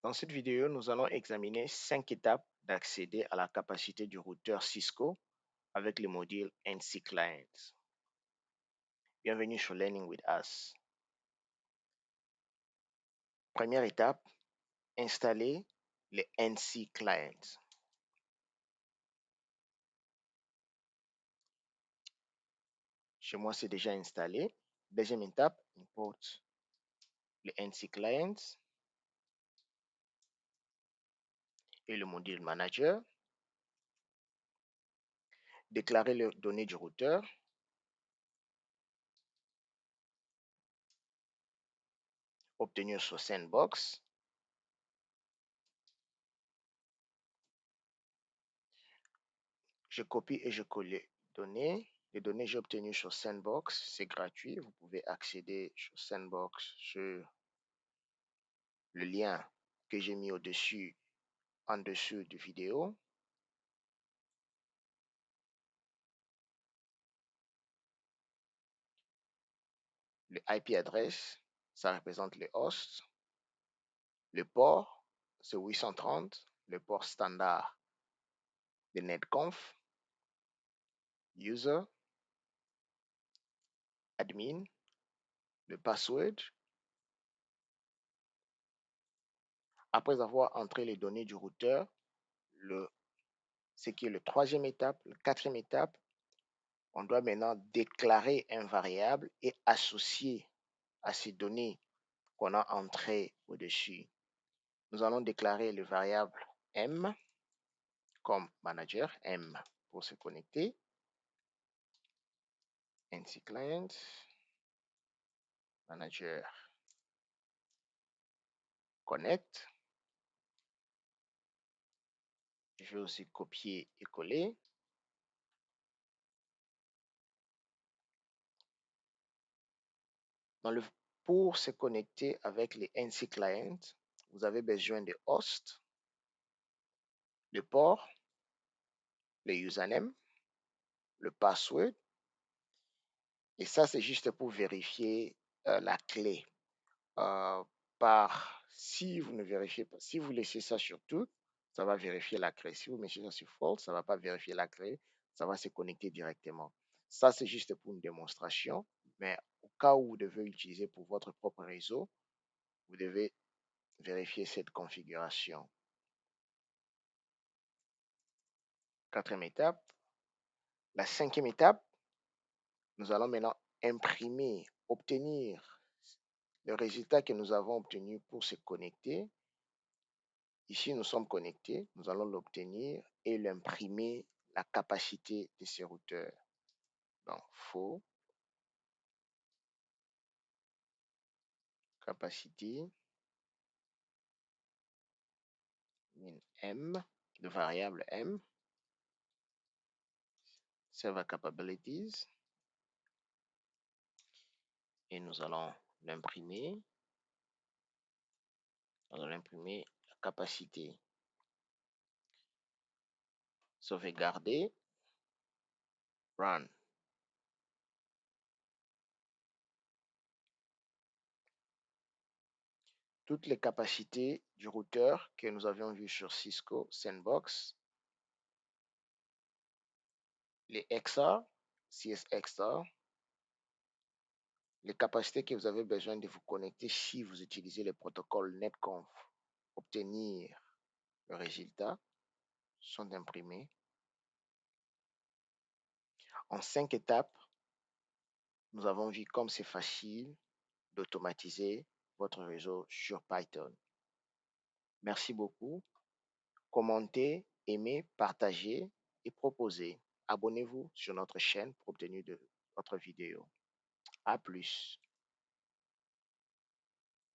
Dans cette vidéo, nous allons examiner 5 étapes d'accéder à la capacité du routeur Cisco avec le module NC Client. Bienvenue sur Learning with Us. Première étape, installer le NC Client. Chez moi, c'est déjà installé. Deuxième étape, import le NC Client et le module Manager. Déclarer les données du routeur. Obtenir sur Sandbox. Je copie et je colle les données. Les données que j'ai obtenues sur Sandbox, c'est gratuit. Vous pouvez accéder sur Sandbox sur le lien que j'ai mis au-dessus, en dessous de vidéo. Le IP address, ça représente le host. Le port, c'est 830, le port standard de netconf. User, admin, le password. Après avoir entré les données du routeur, ce qui est le troisième étape, la quatrième étape, on doit maintenant déclarer un variable et associer à ces données qu'on a entrées au-dessus. Nous allons déclarer le variable M comme manager, M pour se connecter. NC Client, manager, connect. Je vais aussi copier et coller. Pour se connecter avec les NC Client, vous avez besoin de host, le port, le username, le password. Et ça, c'est juste pour vérifier la clé. Si vous ne vérifiez pas, si vous laissez ça sur tout, ça va vérifier la clé. Si vous mettez ça sur false, ça ne va pas vérifier la clé, ça va se connecter directement. Ça, c'est juste pour une démonstration, mais au cas où vous devez l'utiliser pour votre propre réseau, vous devez vérifier cette configuration. Quatrième étape. La cinquième étape, nous allons maintenant imprimer, obtenir le résultat que nous avons obtenu pour se connecter. Ici, nous sommes connectés, nous allons l'obtenir et l'imprimer la capacité de ces routeurs. Donc, faux, capacité, min M, de variable M, server capabilities, et nous allons l'imprimer. Nous allons imprimer la capacité. Sauvegarder, run. Toutes les capacités du routeur que nous avions vues sur Cisco Sandbox, les XR, CSXR, les capacités que vous avez besoin de vous connecter si vous utilisez le protocole netconf, obtenir le résultat, sont imprimées. En 5 étapes, nous avons vu comme c'est facile d'automatiser votre réseau sur Python. Merci beaucoup. Commentez, aimez, partagez et proposez. Abonnez-vous sur notre chaîne pour obtenir de votre vidéo. À plus.